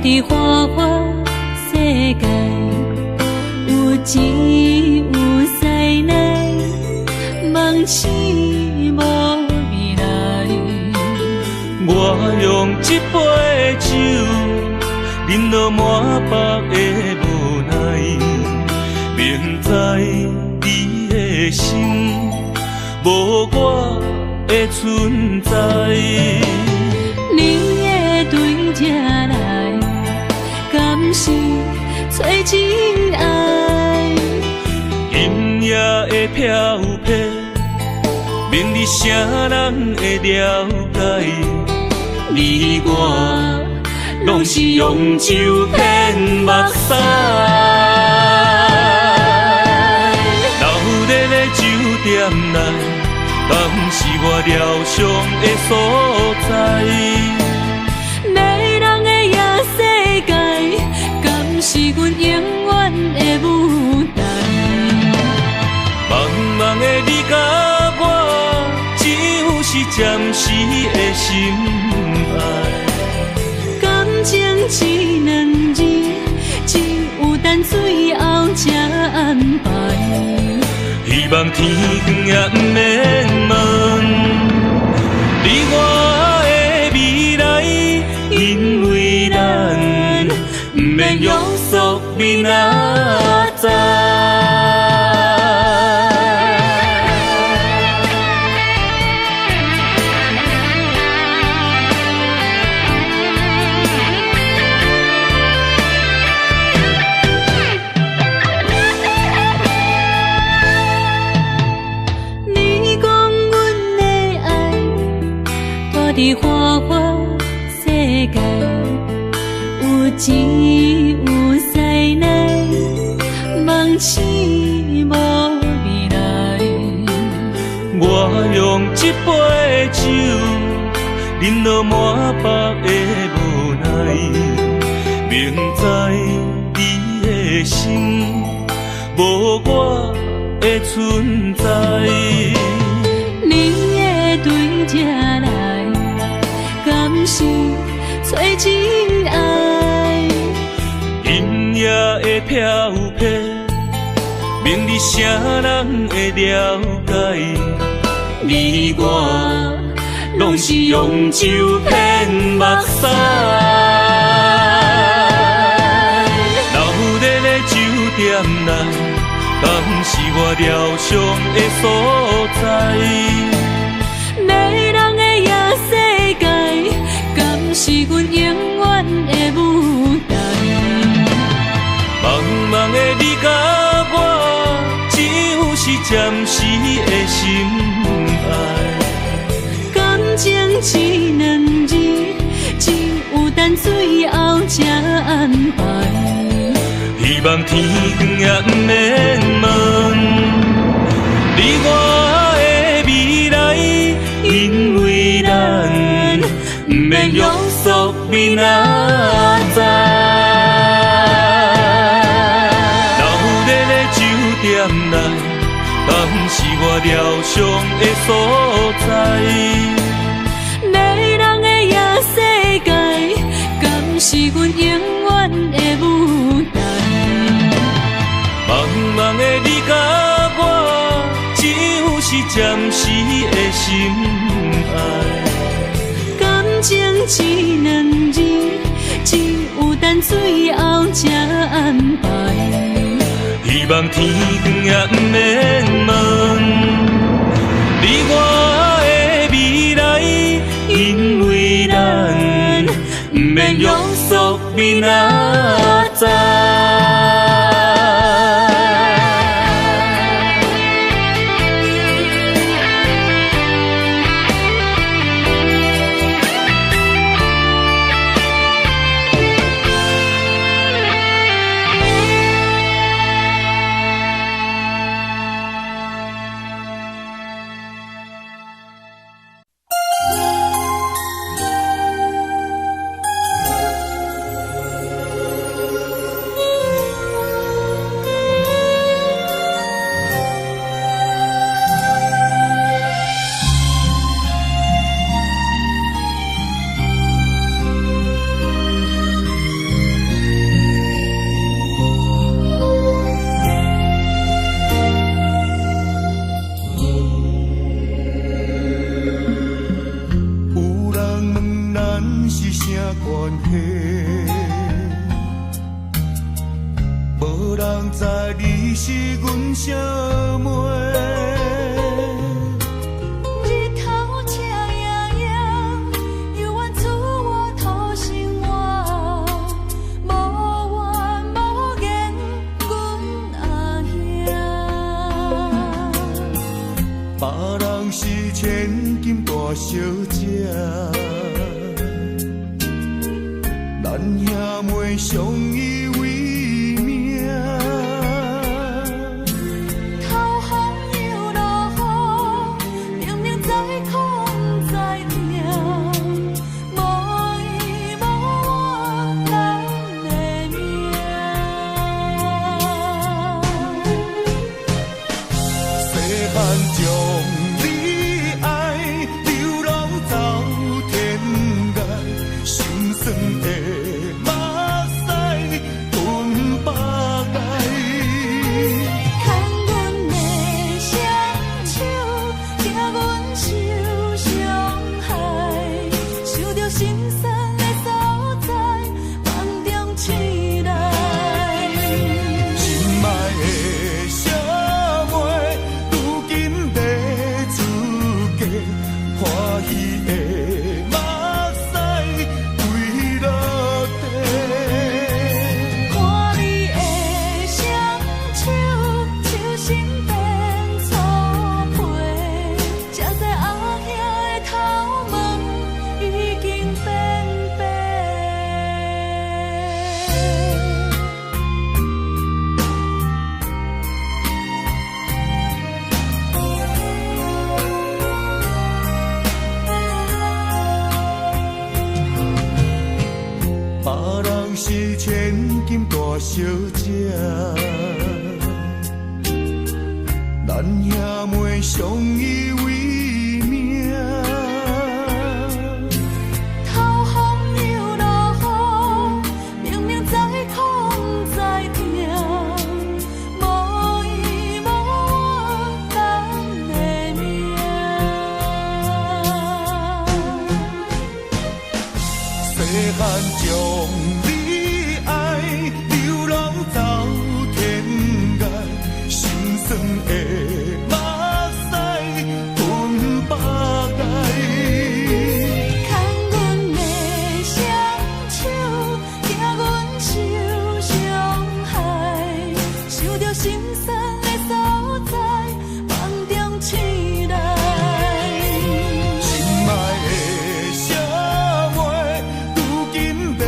伫花花世界，有钱有西来，梦醒无未来。我用一杯酒，饮落满腹的无奈，明知你的心无我的存在。你的对这来，敢是找真爱？音乐的飘飘，明日啥人会了解？你我拢是用酒骗目屎，流热的酒店内，敢是我疗伤的所在？迷人的夜世界，敢是阮永远的舞台？茫茫的你甲我，只有是暂时的心爱。感情一两字，只有等最后才安排。希望天光也不免问你我的未来，因为咱不免约束明仔载。伫花花世界，有钱有西来，梦醒无未来。我用一杯酒，饮落满腹的无奈，明知你的心无我的存在。你的对这来，敢是找真爱？音乐的飘飘，明日啥人会了解？你我拢是用酒骗目屎，流热的酒店内，敢是我疗伤的所在？迷人的夜世界，敢是阮永远的舞台？茫茫的你甲我，只有是暂时的心爱。感情一两字，只有等最后才安排。希望天光也不免问你我的未来，因为咱不免约束明仔载。流热的酒店内，敢是我疗伤的所在？迷人的夜世界，敢是阮永远的舞台？茫茫的你甲我，只有是暂时的心爱。感情一两字，只有等最后才安排。希望天光也不免问你我的未来，因为咱不免约束明仔载。关系，无人知你是阮什么。日头赤炎炎，犹原厝我土生活，无怨无言，阮阿兄。别人是千金大小姐，咱兄妹相依为命。头风又落雨，明明知苦不知痛，无依无我咱的命。细汉将你爱流浪走天涯，心酸的目屎吞北来。牵阮的双手，惊阮受伤害，想着心酸的所在，梦中醒来。心爱的小妹，如今要出嫁，欢喜的目屎垂落地。看你的双手，手心变粗皮，才知阿兄的头毛已经变白。别人是千金大小姐，咱兄妹相依为命。头风又落雨，明明知苦不知痛，无依无我咱的命。细汉将你爱流浪走天涯，心酸的目屎吞北来。牵阮的双手，惊阮受伤害，想着心酸的所在，梦中醒来。心爱的小妹，如今要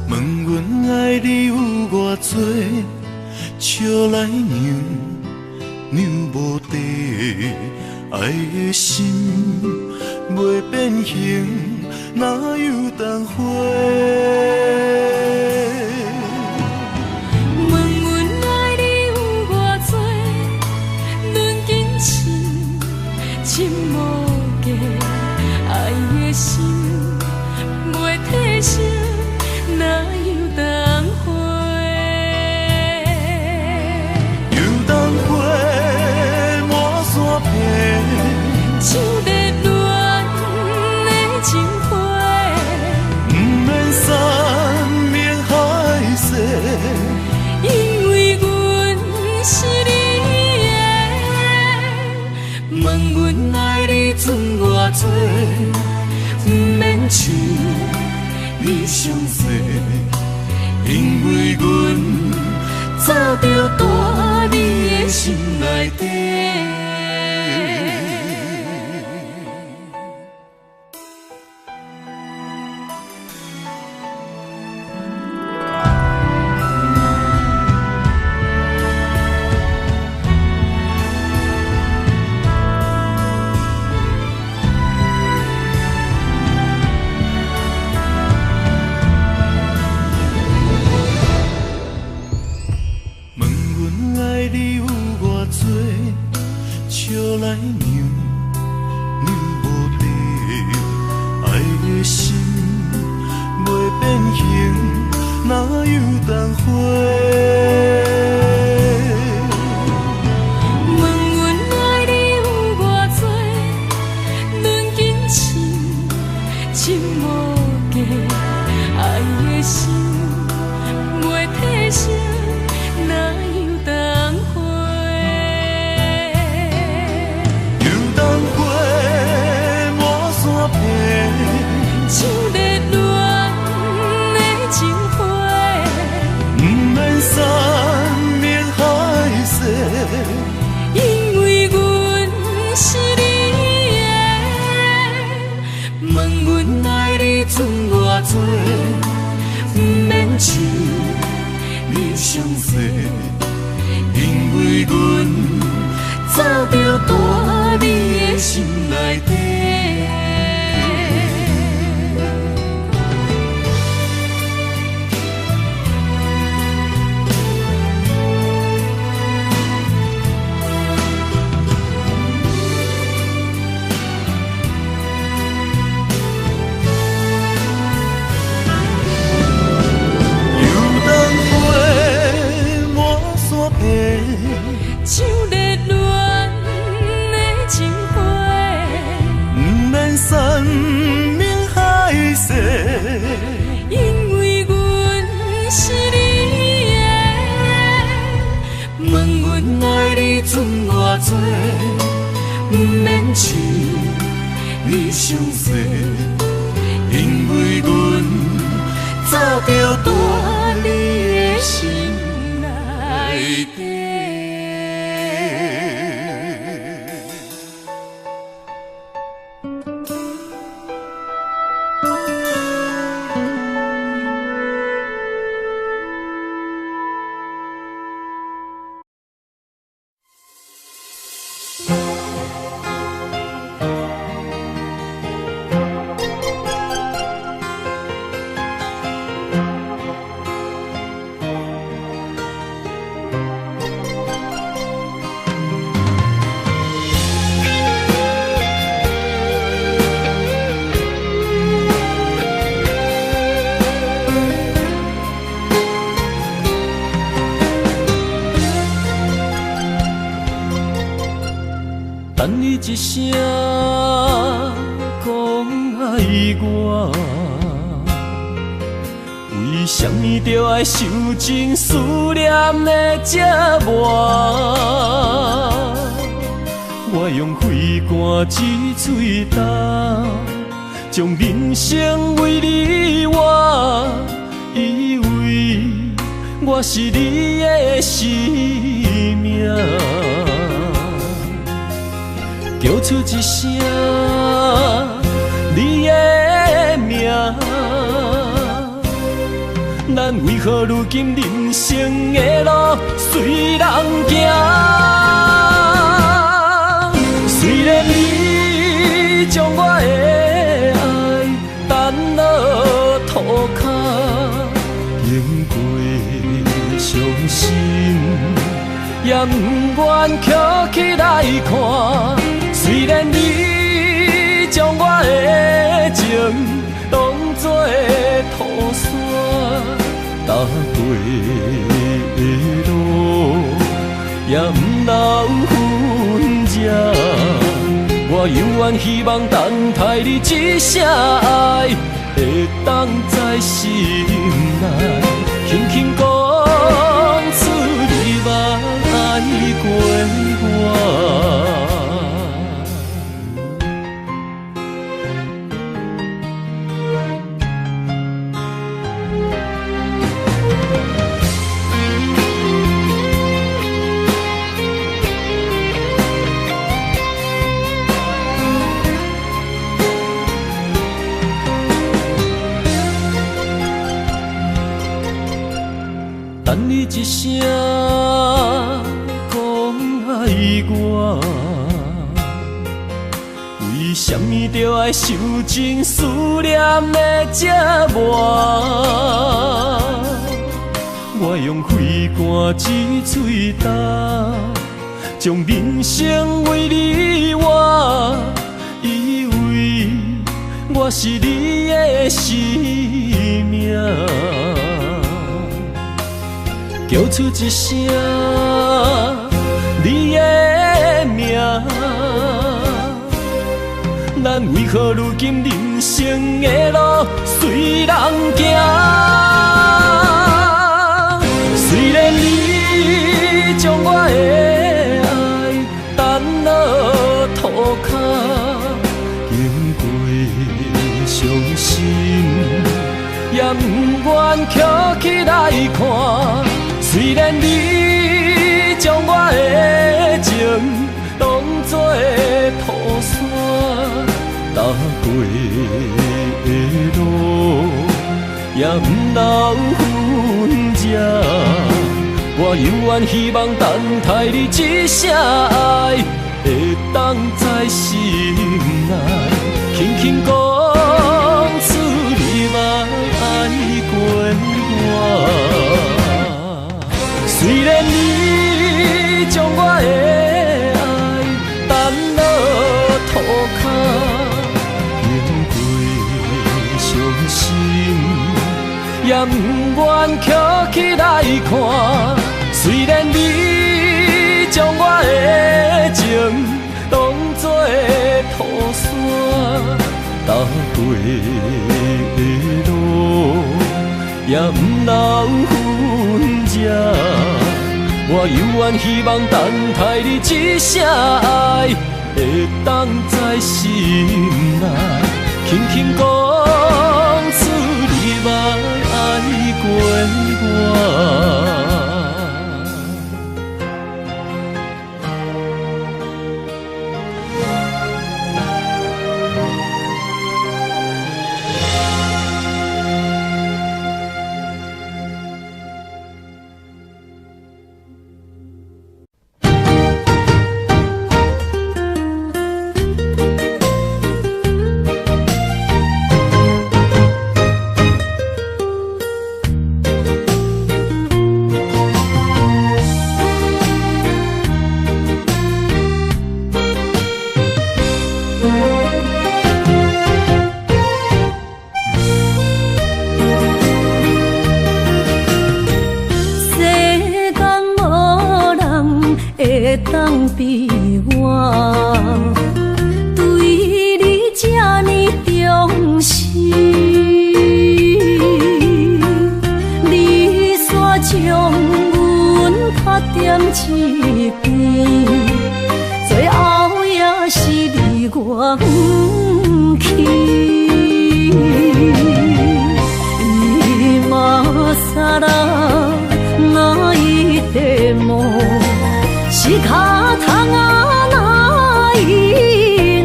问阮爱你有偌多，笑来让无地，爱的心袂变形，哪有当花？问阮爱你有偌多，论金钱，深无价，爱的心袂退烧，哪有当花？又当花满山遍，像热恋的情花，不免山明海誓，因为阮是你的。问阮爱你剩偌多，不免像你伤济，因为阮早就住你的心内底。笑来让无地，爱的心袂变形，哪有当花？问阮爱你有偌多，论金钱，深无价，爱的心袂退烧，哪有当花？像热恋的情花，不免山明海誓，因为阮是你的。问阮爱你剩偌多，不免像你伤济，因为阮早就住你的心内底。像热恋的情花，不免山明海誓，因为阮是你的。问阮爱你剩偌多，不免像你伤济，因为阮早就住你的心内底。等你一声讲爱我，为什么着爱受尽思念的折磨？我用肺肝之嘴干，将人生为你活，以为我是你的生命。叫出一声你的名，咱为何如今人生的路随人行？虽然你将我的爱担落涂骹，经过伤心，也不愿捡起来看。虽然你将我的情当作土山，踏过的路也不留痕迹。我犹原希望等待你一声爱，会当在心内轻轻讲出你捌爱过我。等你一声讲爱我，为什么着爱受尽思念的折磨？我用肺肝之嘴焦，将人生为你活，以为我是你的生命。叫出一声你的名，咱为何如今人生的路随人行？虽然你将我的爱担落涂骹，经过伤心，也不愿捡起来看。虽然你将我的情当作土山，踏过的路也不留痕迹。我犹原希望等待你一声爱，会当在心内轻轻讲出你捌爱过我。虽然你将我的爱担落涂骹，经过伤心，也不愿捡起来看。虽然你将我的情当作土山，踏过的路也不留痕迹。我犹原希望等待你一声爱，会当在心内轻轻讲出你捌爱过我。当比我对你这呢重视，你煞将阮拍点一边，最后也是你我不去。今ら泣いても仕方がない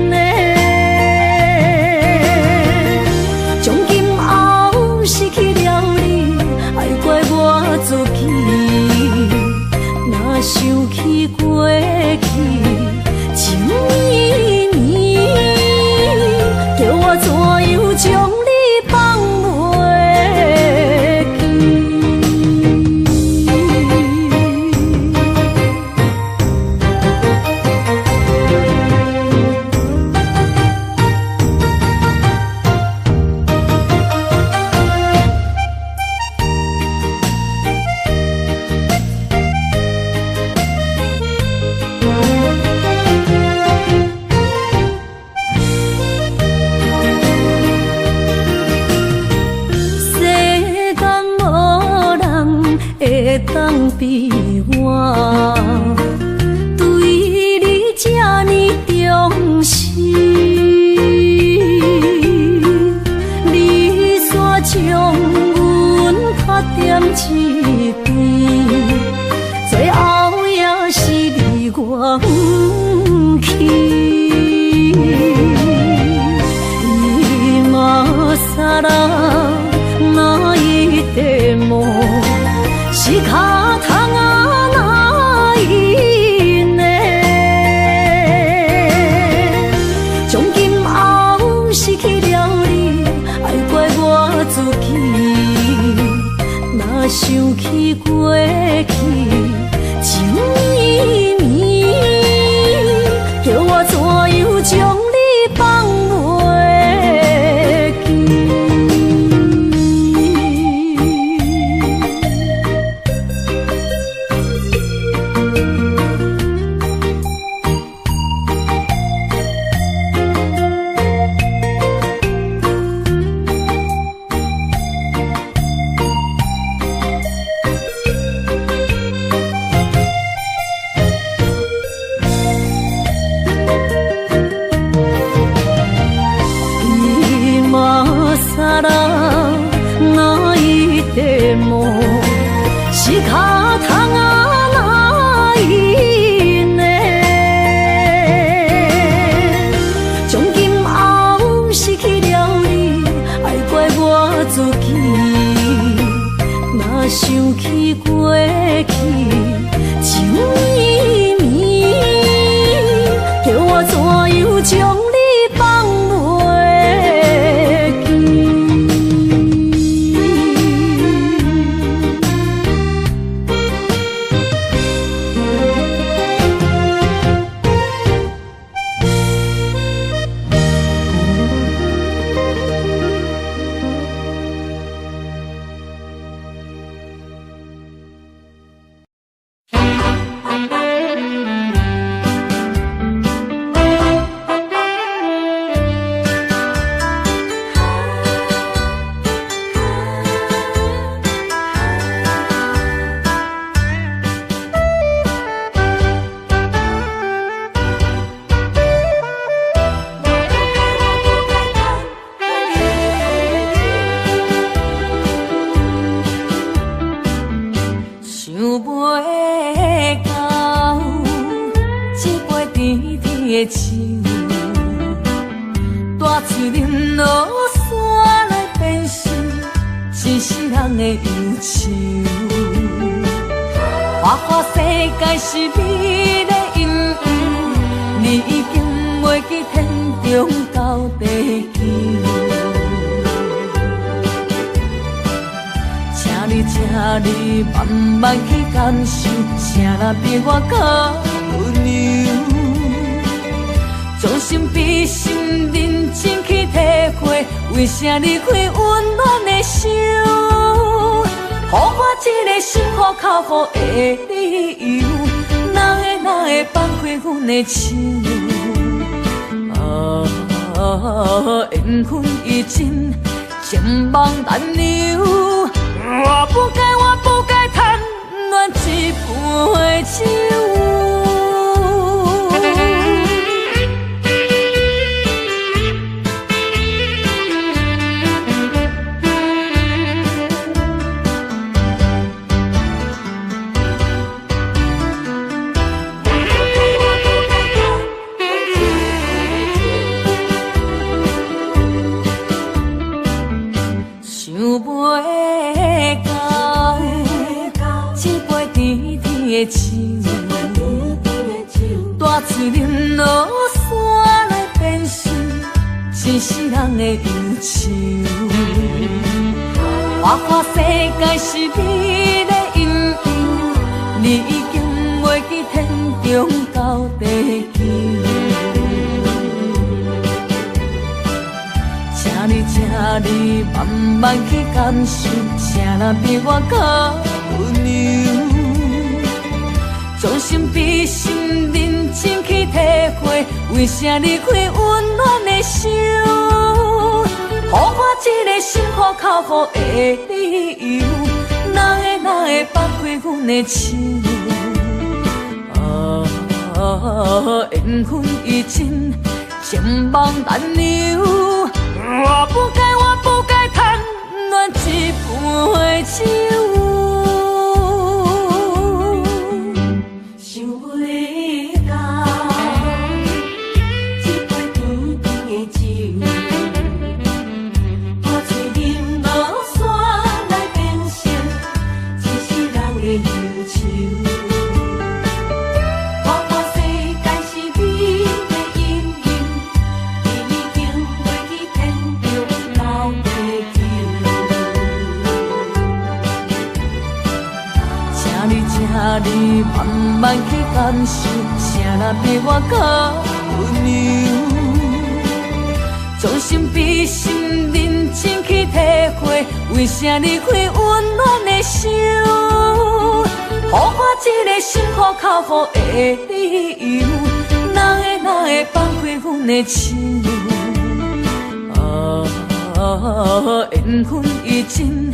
ね。从今后失去了你，爱会当比我对你这呢重视？你煞将阮拍点一边，最后也是你我不去。今さら泣いても仕方がないね。从今后失去了你，爱怪我自己。若想起过去情绵绵，叫我怎样将你放袂记？仕方がないね。从今后失去了你，爱怪我自己。若想起过去情绵绵，叫我怎样将你放袂记？你慢慢去感受，谁人比我较温柔？将心比心，认真去体会，为啥离开温暖的手？予我一个心苦口苦的理由，哪会放开阮的手？缘分已尽，情梦难留。我不该贪恋一杯酒。想袂到，一杯甜甜的酒，大嘴饮落山来变成一世人的忧愁。我看世界是你的引诱，你已经袂记天中到地球。请你慢慢去感受，谁人比我较温柔？将心比心，认真去体会，为啥离开温暖的手？予我一个心苦口苦的理由，哪会会放开阮的手？缘分已尽，情梦难留。我不该贪恋一杯酒。想袂到，一杯甜甜的酒，我醉饮落山来变成一世人的忧愁。你慢慢去感受，啥人比我较温柔？将心比心，认真去体会，为啥离开温暖的手？予我一个心苦口苦的理由，哪会放开阮的手？缘分已尽，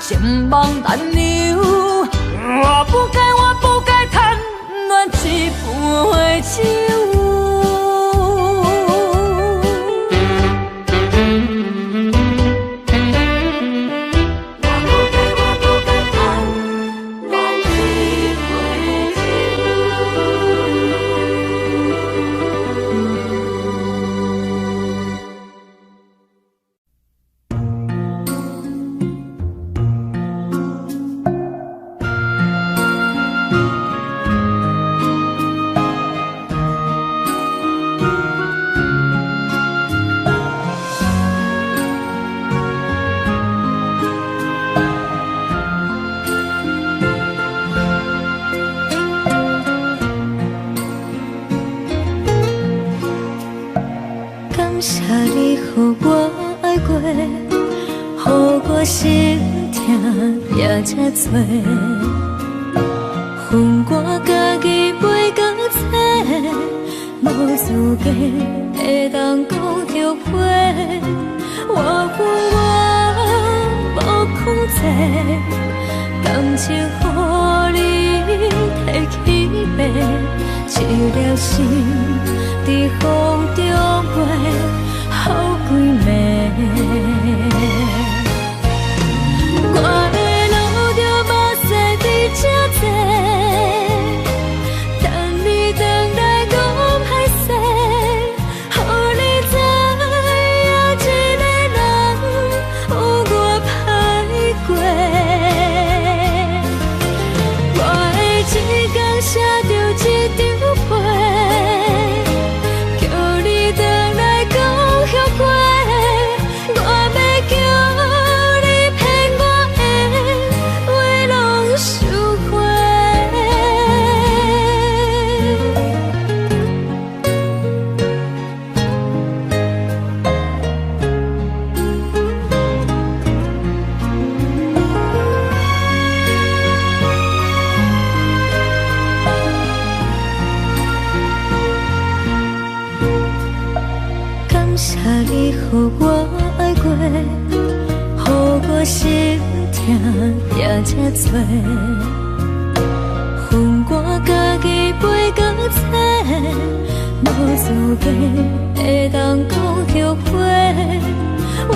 情梦难留。我不该贪恋一杯酒。心痛也这多，恨我家己袂够切，无资格会当讲后悔。我无控制，感情予你提起白，一粒心在风中飞，好几暝。我的路着目屎在这多，等你回来讲歹势，予你知影一个人有我歹过。我的一天写着一张被，叫你回来讲后悔。我要叫你予我爱过，予我心痛也这多，恨我家己袂够切，无资格会当讲后悔。我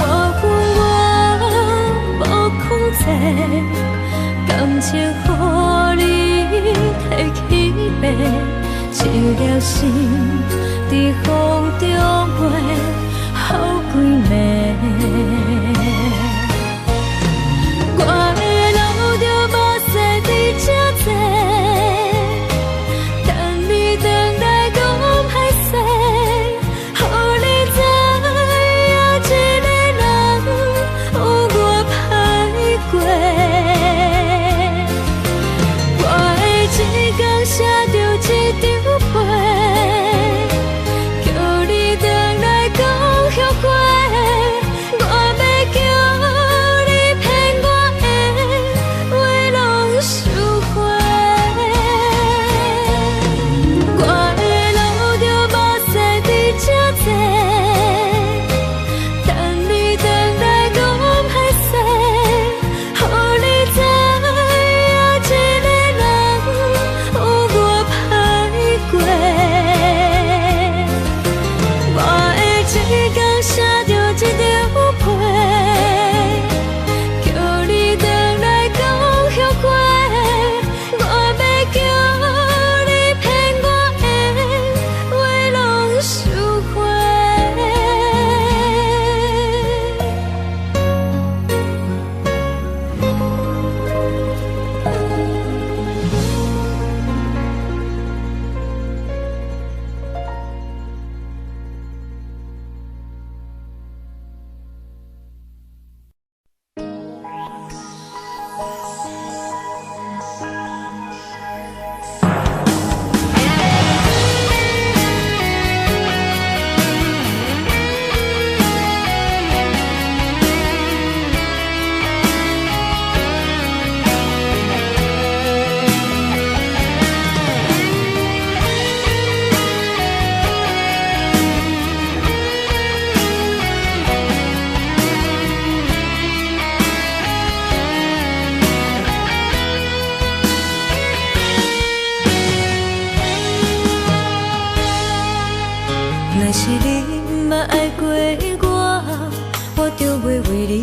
无控制，感情予你提起白，一粒心在风中飞。好几暝，我的路着目屎在这多，等你回来讲歹势，予你知影一个人有我歹过。我的一天写着一张被，叫你回来讲后悔。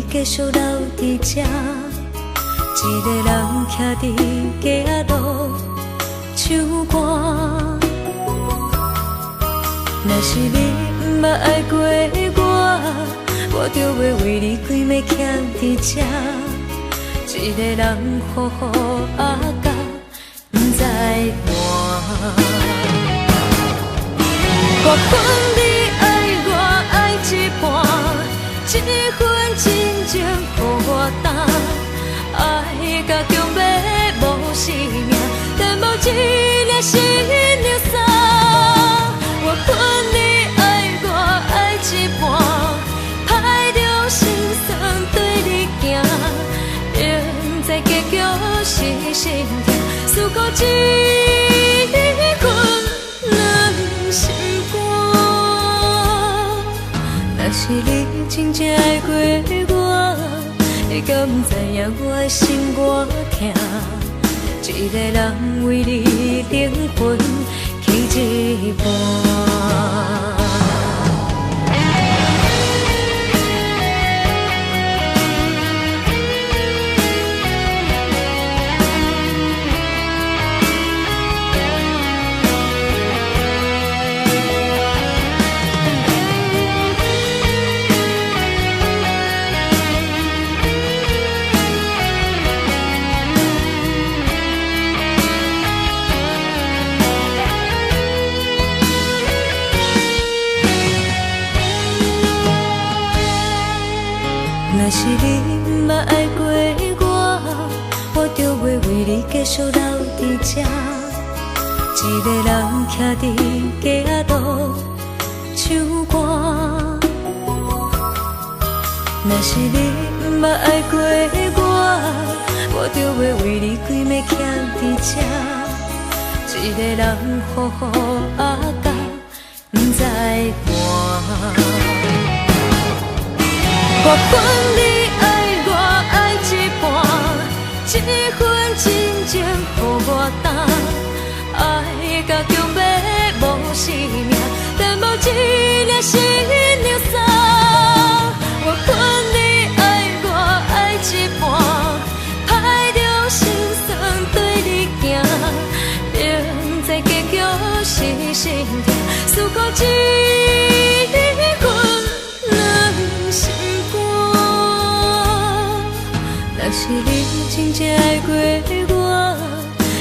你继续留伫这，一个人徛伫街仔路唱歌。若是你毋捌爱过我就要为你规暝徛伫这，一个人好好啊甲不知伴。我分你爱我爱一半，一份真情予我担，爱甲强要无生命，但无一粒心流散。我分你爱我爱一半，歹着心酸对你行，明知结局是心痛，思顾一份两心肝。若是你真正爱过我，你敢不知影我的心偌痛？一个人为你灵魂起一半。若是你毋捌爱过我就要为你继续留伫这，一个人徛伫街仔路唱歌。若是你毋捌爱过我就要为你规暝徛伫这，一个人好好啊甲不知伴。我分你爱我爱一半，一份真情予我担，爱甲强要无生命，但无一粒心流散。我分你爱我爱一半，歹着心酸对你行，明知结局是心痛，思顾一份两心。若是你真正爱过我，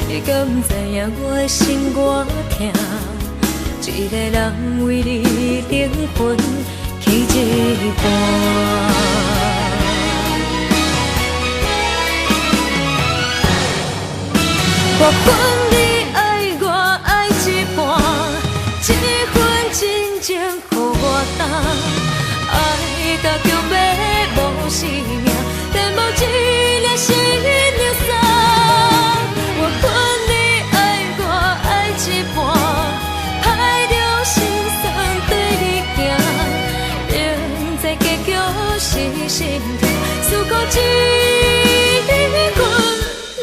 你敢不知影我的心偌痛？一个人为你灵魂起一半。我分你爱我爱一半，一份真情予我担，爱甲强要无生命，但无一粒心流散。我分你爱我爱一半，歹着心酸对你行，明知结局是心痛，思顾一份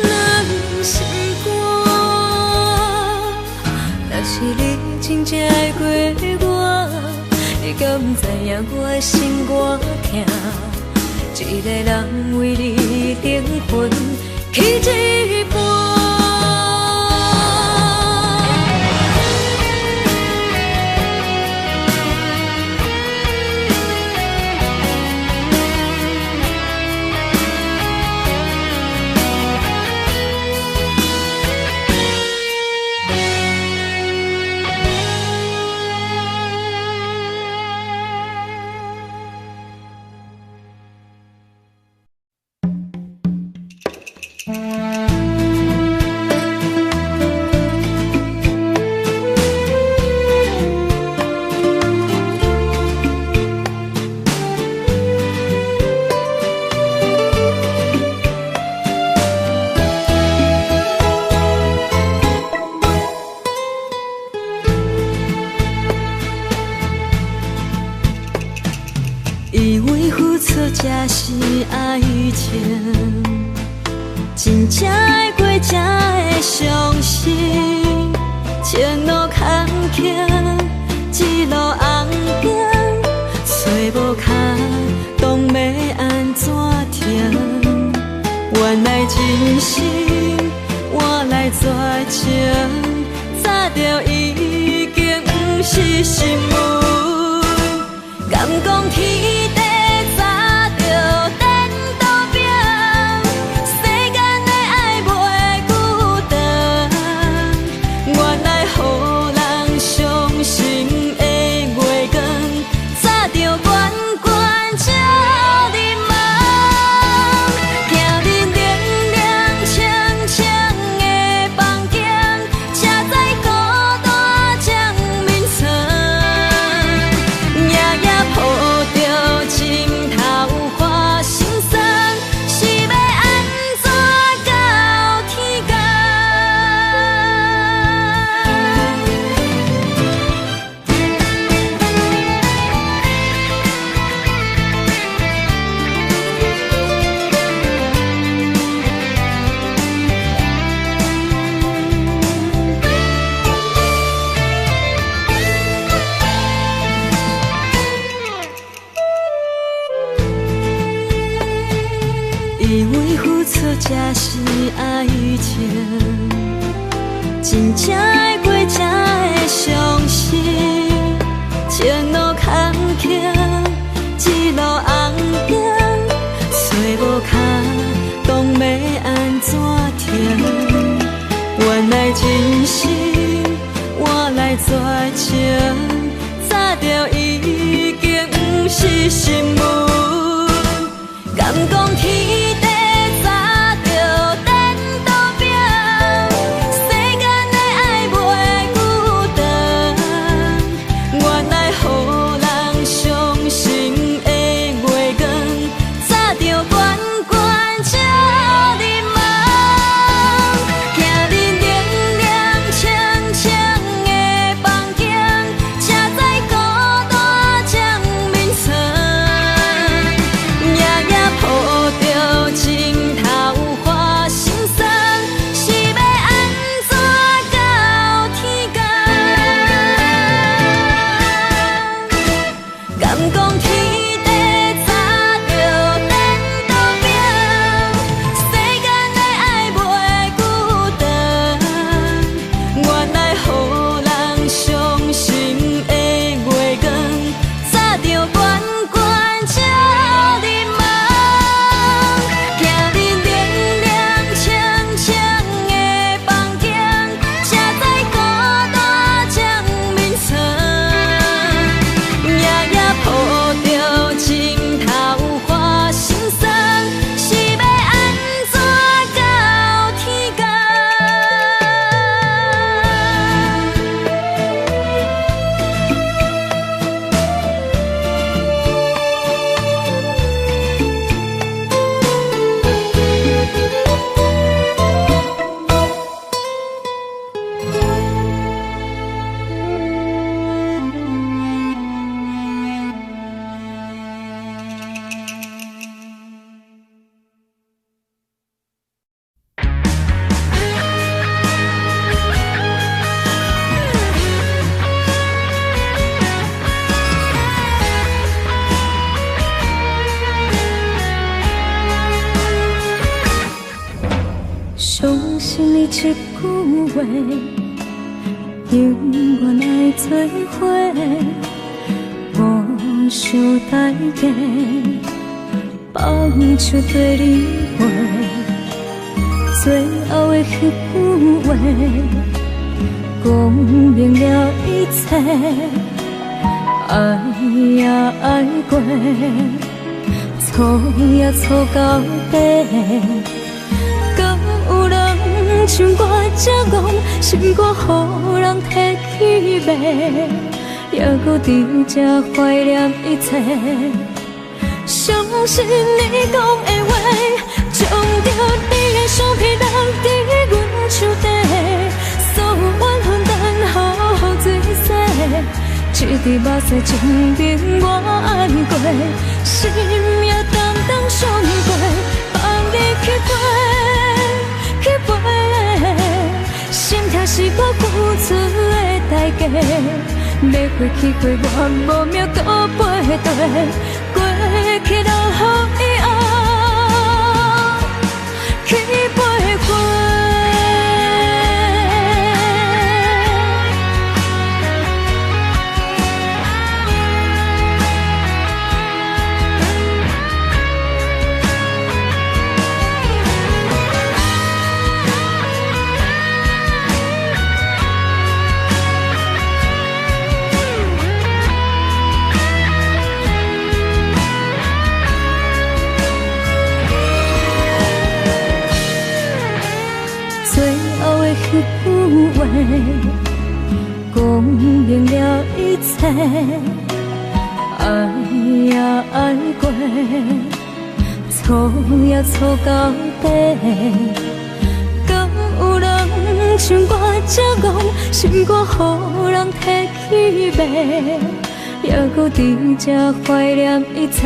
两心肝。若是你真正爱过我，你敢不知影我的心偌痛？一个人为你灵魂起一半。以为付出才是爱情，真正爱过才会相信。前路坎坷，一路红灯，找无脚，当要安怎原来真心换来绝情，早就已经不是新闻。敢讲天地早就等倒拼，世间的爱袂久长。原来予人伤心的月光，早就悬悬照你梦。行日凉凉清清的房间，才知孤单将眠床。夜夜抱着枕头花心酸，是要安怎到天光？以为付出才是爱情，真正爱过才会相信。前路坎坷，一路红灯，找无脚，讲要安怎停？原来真心换来绝情，早就已经不是新闻。敢讲天地早就等倒拼，世间的爱袂久长。原来予人伤心的月光，早就悬悬照你梦。行日凉凉清清的房间，才知孤单将眠床。夜夜抱着枕头花心酸，是要安怎到天光？敢讲天地早就等倒拼，世间的爱袂久长。原来予人伤心的月光，早就悬悬照你梦。行日凉凉清清的房间，才知孤单将眠床。夜夜抱着枕头花心酸，是要安怎到天光？伤心的一句话，永远爱做伙，无想代价，放手对你话，最后的迄句话，讲明了一切，爱也爱过，错也错到底。有人像我这戆，心肝予人摕去卖，还搁伫这怀念一切。相信你讲的话，将着你的相片留伫阮手底，所有缘分等候水洗，一滴目屎证明我爱过，心也淡淡伤过，放你去飞。去飞，心痛是我付出的代价。要过去过我无命搁背对，过去留予以后，一句话，讲明了一切。爱也爱过，错也错到底。敢有人像我这戆，心肝予人摕去卖，还搁伫这怀念一切。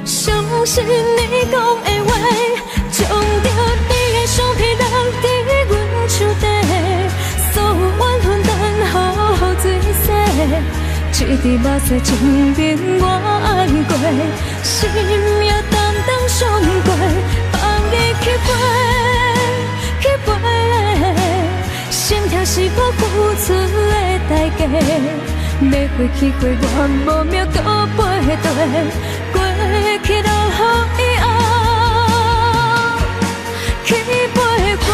相信你讲的话，将着你的相片留伫阮手底，所有怨恨等候水洗。一滴目屎证明我爱过，心也淡淡伤过，放你去飞，去飞。心痛是我付出的代价，要回去过我无命搁背对，过去留予以后去飞过。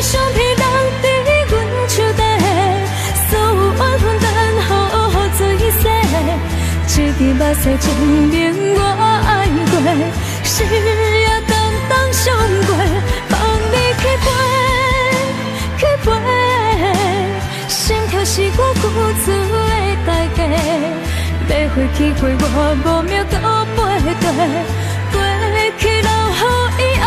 相片留伫阮手底，所有怨恨等候水洗。一滴目屎证明我爱过，心也淡淡伤过，放你去飞，去飞。心痛是我付出的代价，要回去过我无命搁背对，过去留予以后。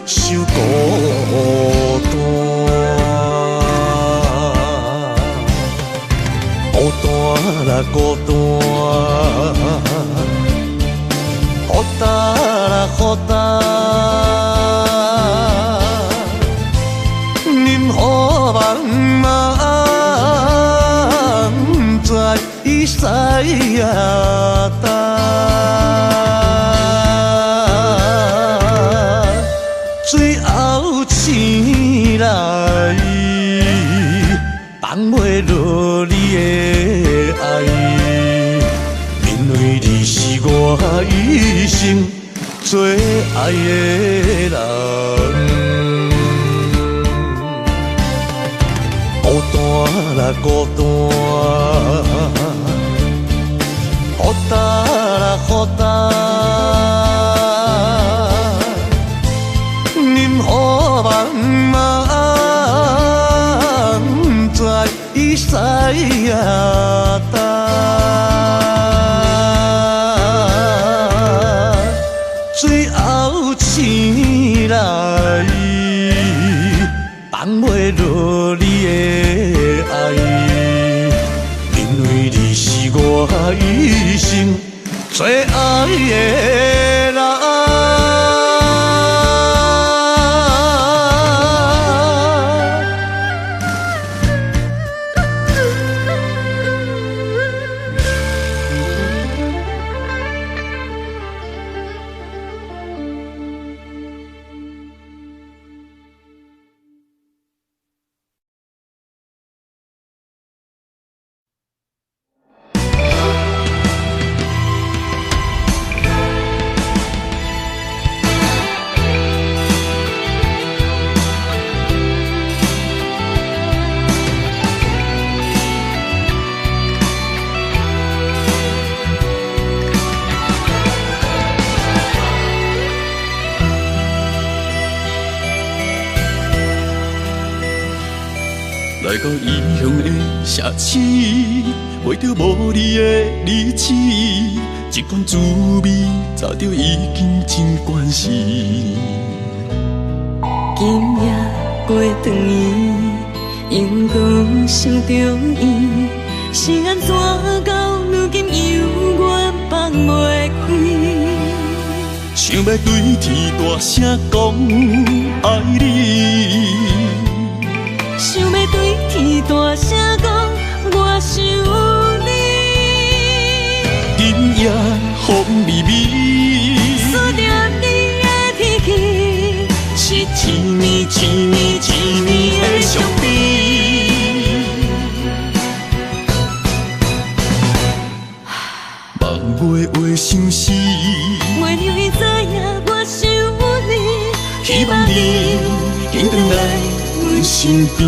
受孤单，孤单啦孤单。答啦，予答，任何茫茫，不知伊使也答。最后醒来，放袂落你的爱。因为你是我一生最爱的人，孤单啦孤单，予答啦予答，任何茫茫，不知伊使也答。最后醒来，放袂落你的爱，因为你是我一生最爱的人。来到异乡的城市，闻着无你的日子，一罐滋味，早就已经真惯势。今夜过长夜，阳光心中意，是安怎到如今犹原放袂开？想要对天大声讲爱你。想要对天大声讲，我想你。今夜风微微，思念你的天气，是一年一年一年的相比。望袂话心事，袂让伊知影我想你。希望你紧回来阮身边。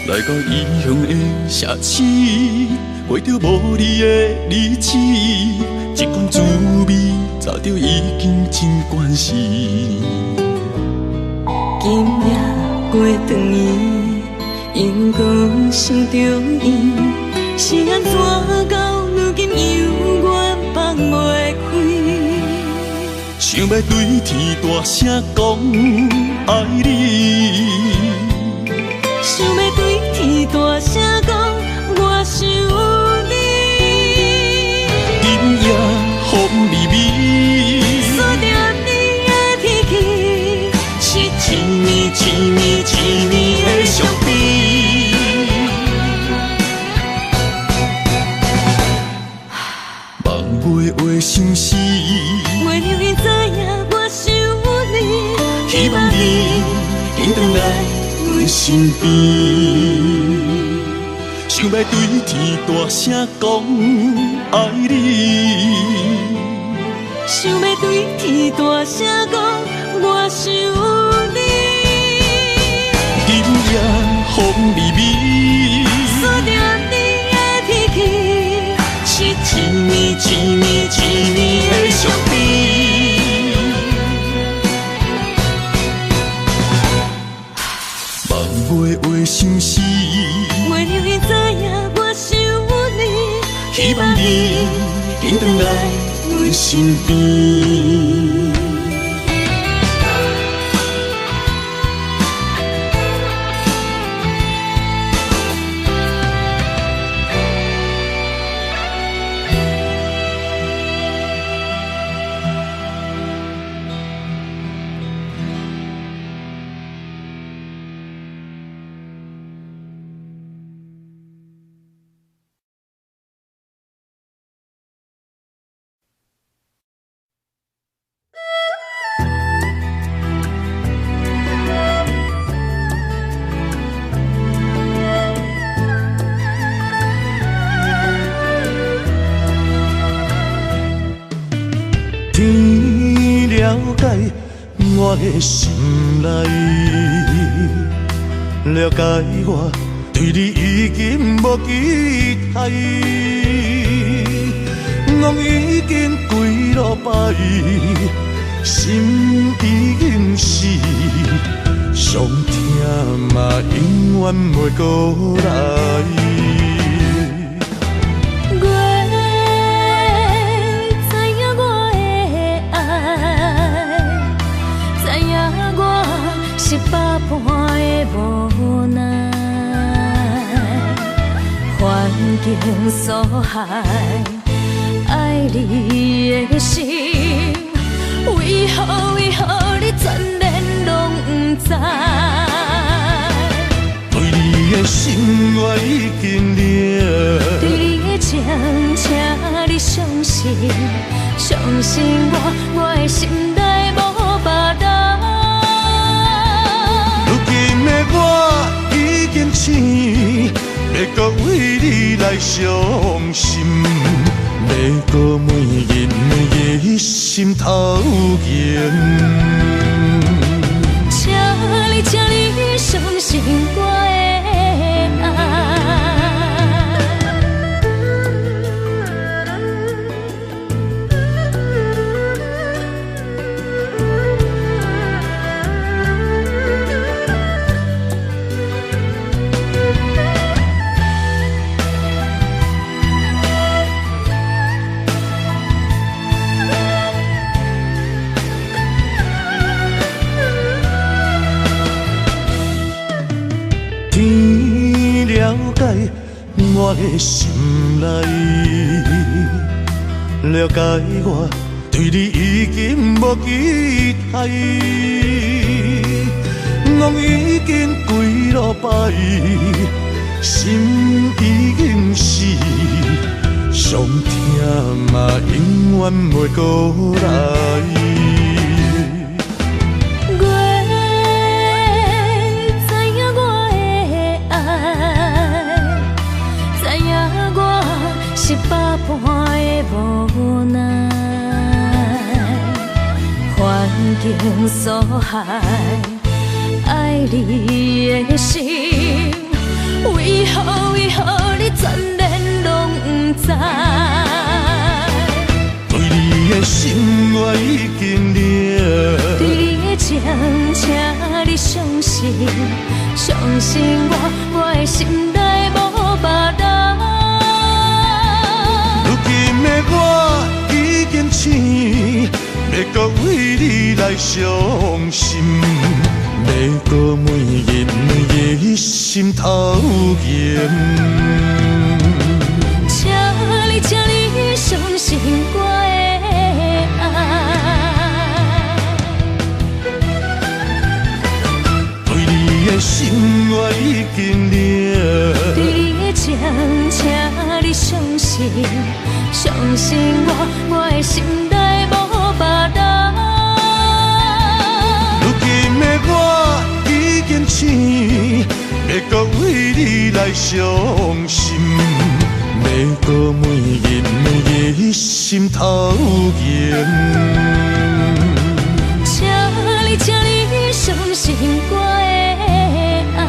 来到异乡的城市，闻着无你的日子，一罐滋味早就已经真惯势。今夜过长夜，阳光心中意，是安怎到如今犹原放袂开？想要对天大声讲爱你。想要对天大声讲，我想你。今夜风微微，思念你的天气，是一年一年一年的相比。望袂话心事，袂让伊知影我想你。希望你紧回来阮身边。想要对天大声讲爱你。想要对天大声讲，我想你。今夜风微微，思念你的天气，是一年一年一年的相希望你紧回来阮身边。天了解我的心内，了解我对你已经无期待，梦已经几落摆，心已经死，上疼嘛永远袂过来。是百般的无奈，环境所害，爱你的心，为何你全然拢不知？对你的心我已经了，对你的情，请你相信，相信我的心内无别人。我已经醒，要搁为你来伤心，要搁每日每夜心头悬。请你相信我的爱。天了解我的心内，了解我对你已经无期待，梦已经几落摆，心已经死，上疼嘛永远袂过来。是百般的无奈，环境所害，爱你的心，为何你全然拢不知？对你的心我已经了，对你的情，请你相信，相信我的心内无别人。我已经醒，要搁为你来伤心，要搁每日每夜心头悬。请你相信我的爱。对你的心我已经了，对你的情，请你相信，相信我的心内无别人。如今的我已经醒，要搁为你来伤心，要搁每日每夜心头悬。请你相信我的爱。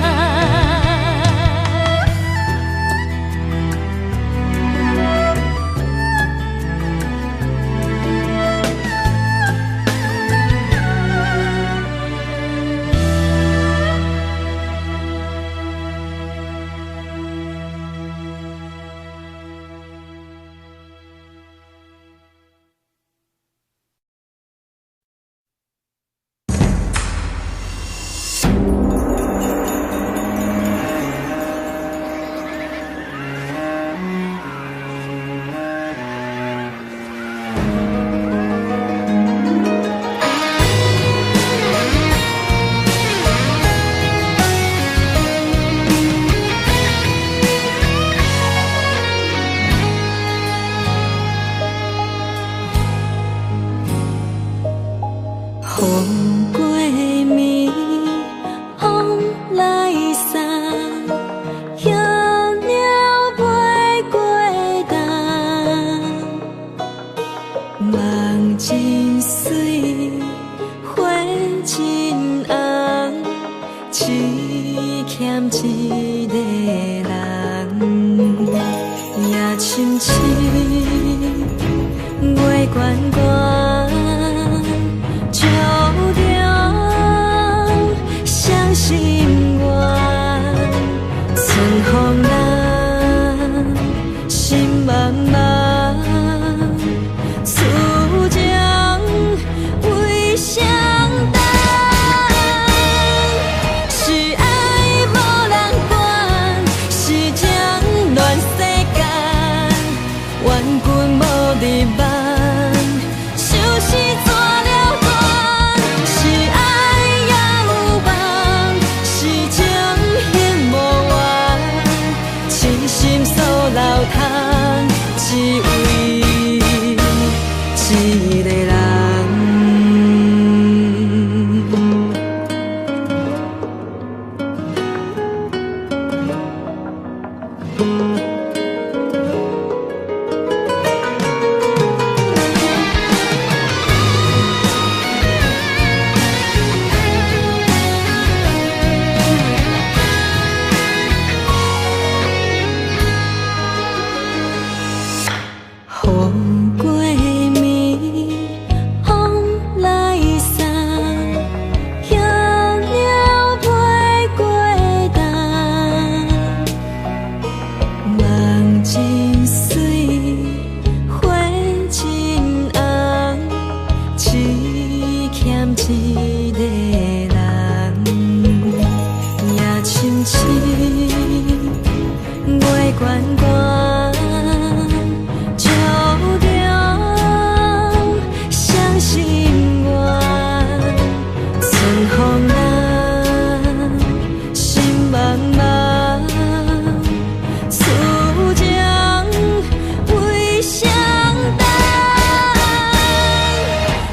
深深，月悬悬，照着双心愿，春风人，心茫茫，此情为谁等？是爱无人管，是情乱世间，冤君无日晚，想是怎了断？是爱也有梦，是情恨无缘，痴心锁流窗，只为一个人。风过暝，风来送，叶鸟飞过冬。梦真水，花真红，只欠一个人。夜深深，月悬悬。照着双心愿，春风人，心茫茫，此情为谁等？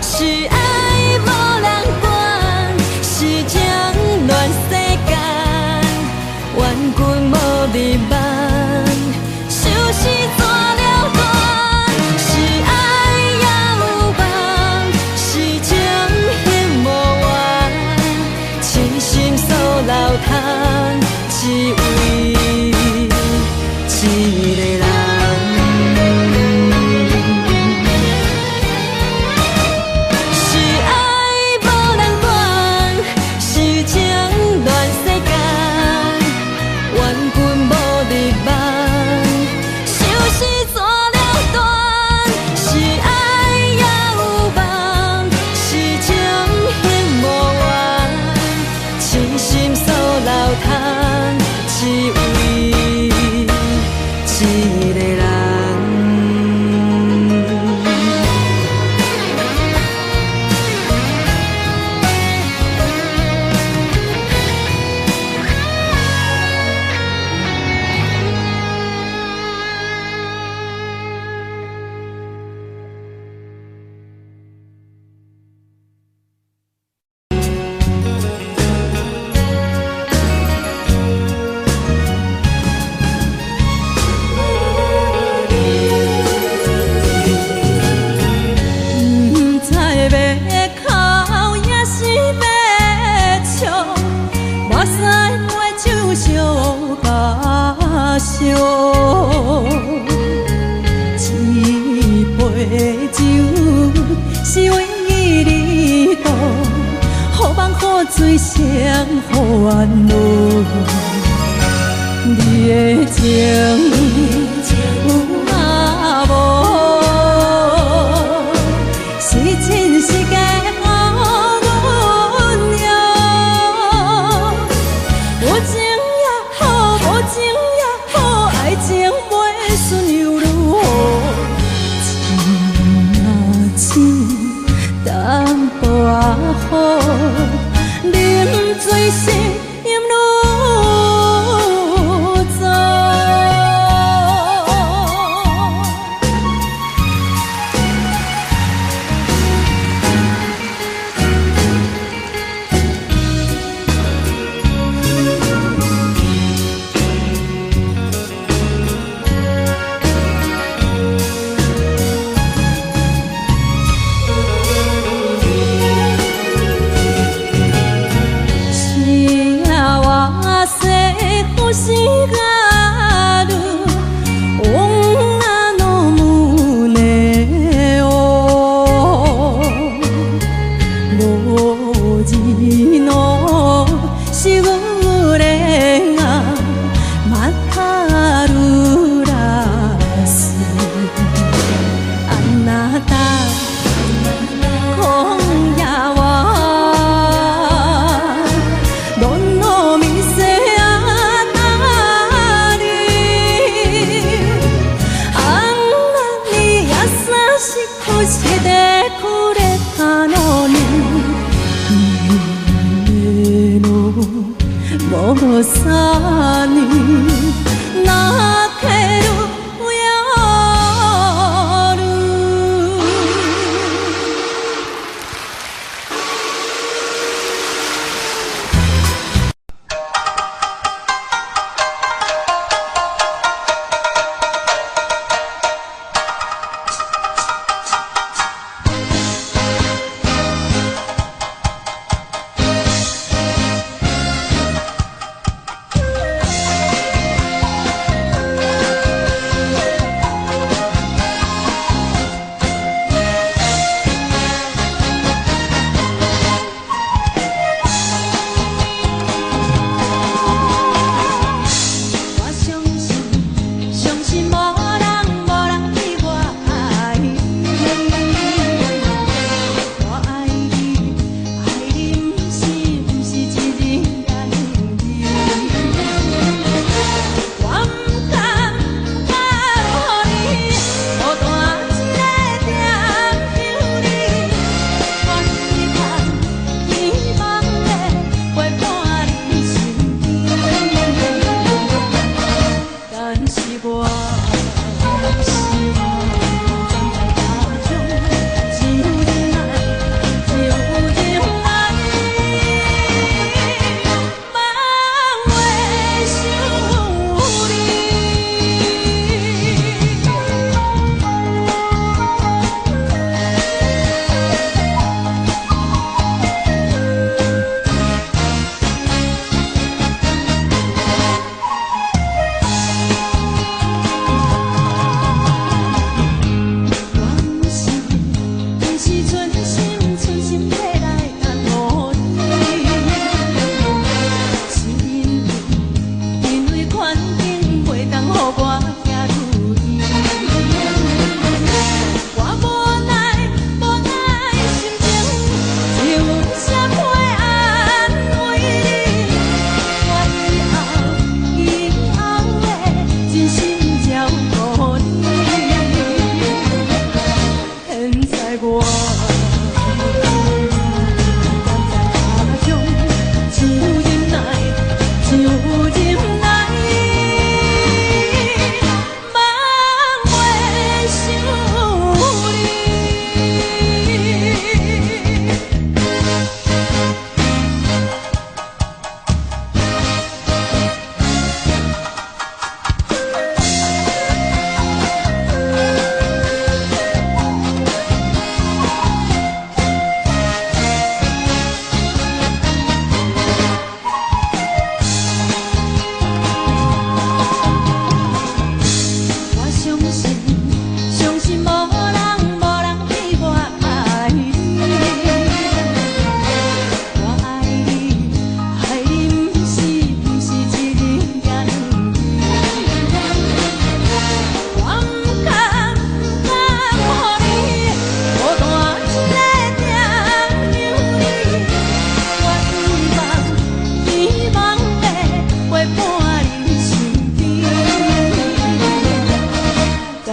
是爱无人管，是情乱世间，冤君无日晚，想是怎了断？是爱也有梦，是情恨无缘，痴心锁流窗，只为一个人。是爱无人管，是情乱世间，冤君无日晚，想是怎了断？是爱也有梦，是情恨无缘，痴心锁流窗，只为一个人。不知要哭也是要笑，目屎抹手相甲相。一杯酒是为你倒，雨梦雨水双烦恼。你的情有啊无？是真是假阮了，有情也好，无情也好，爱情袂顺又如何？情若淡薄仔好，啉醉时饮愈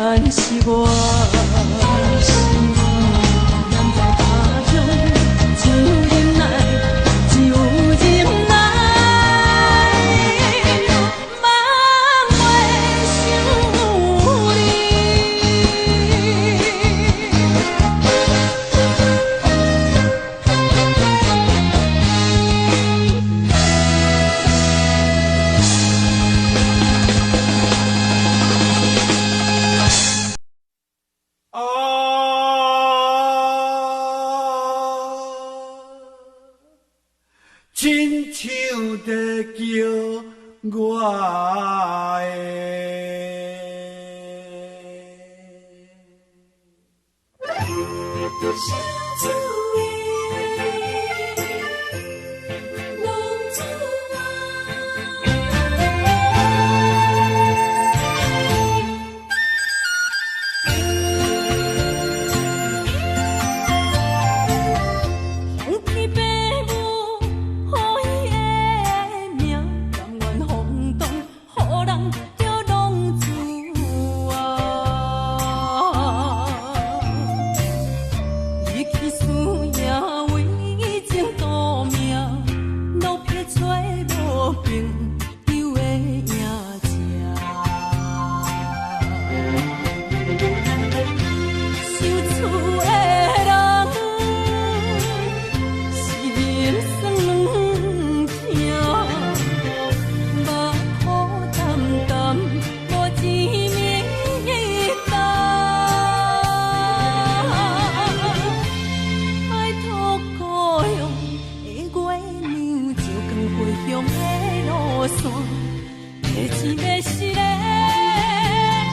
但是我难在他中就忍耐，就忍耐，茫袂想亲像在叫我的。小酒的浪子红旗爸母予伊的命，甘愿风动，予人着浪子离去思也为情赌命，路撇找无朋友的影子。想厝的人，心酸软痛，目苦淡淡，无一面灯。爱托故乡的月亮，照光回乡的路线，提醒要是个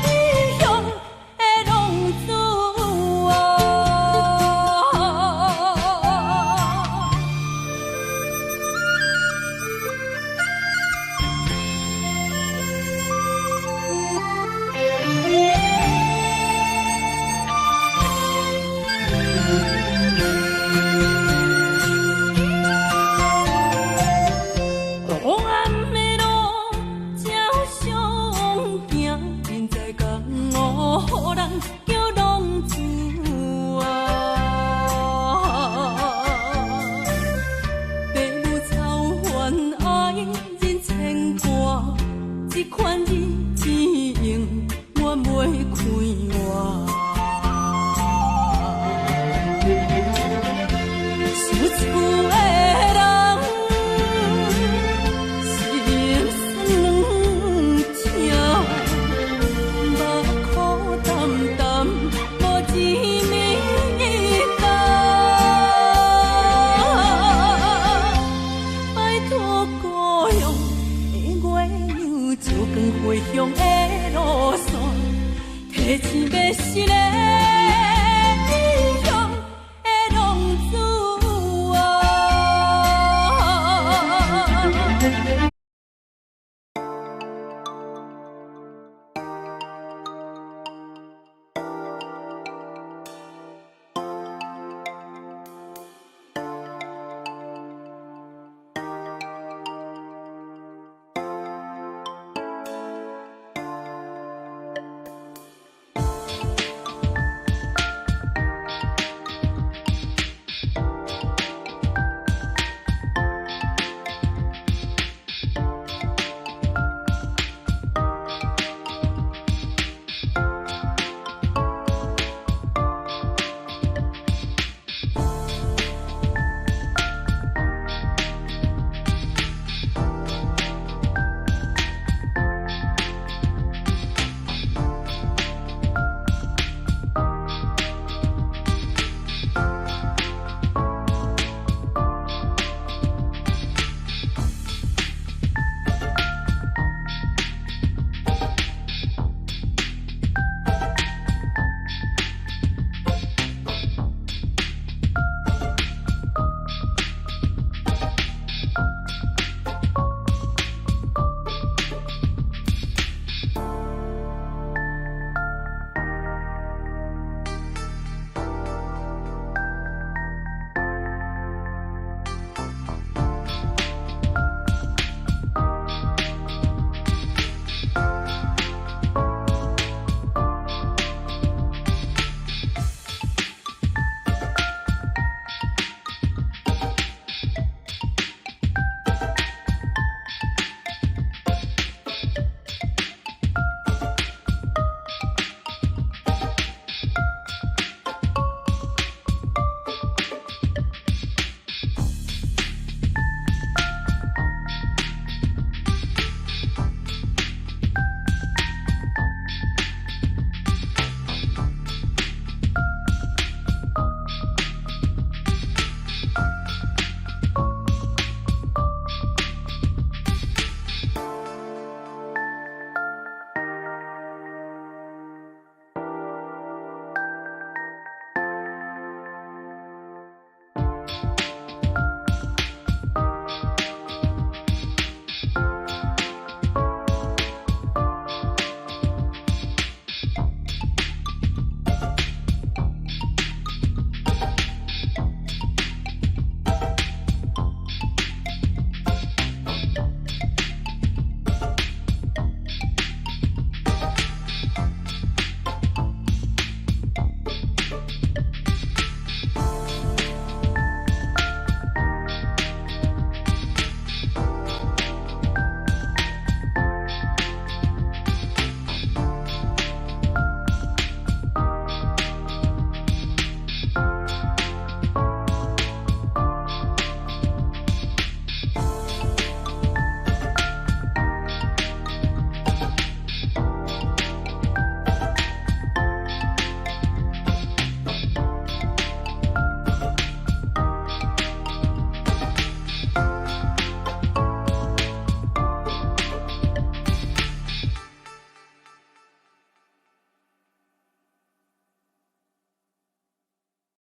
异乡的浪子黑暗的路照常行，现在江湖予人叫浪子父母操烦爱人牵挂，这款日子用我袂开活。想厝的人，心酸软痛，目苦淡淡，无一面灯。拜托故乡的月亮，照光回乡的路线，提醒要是个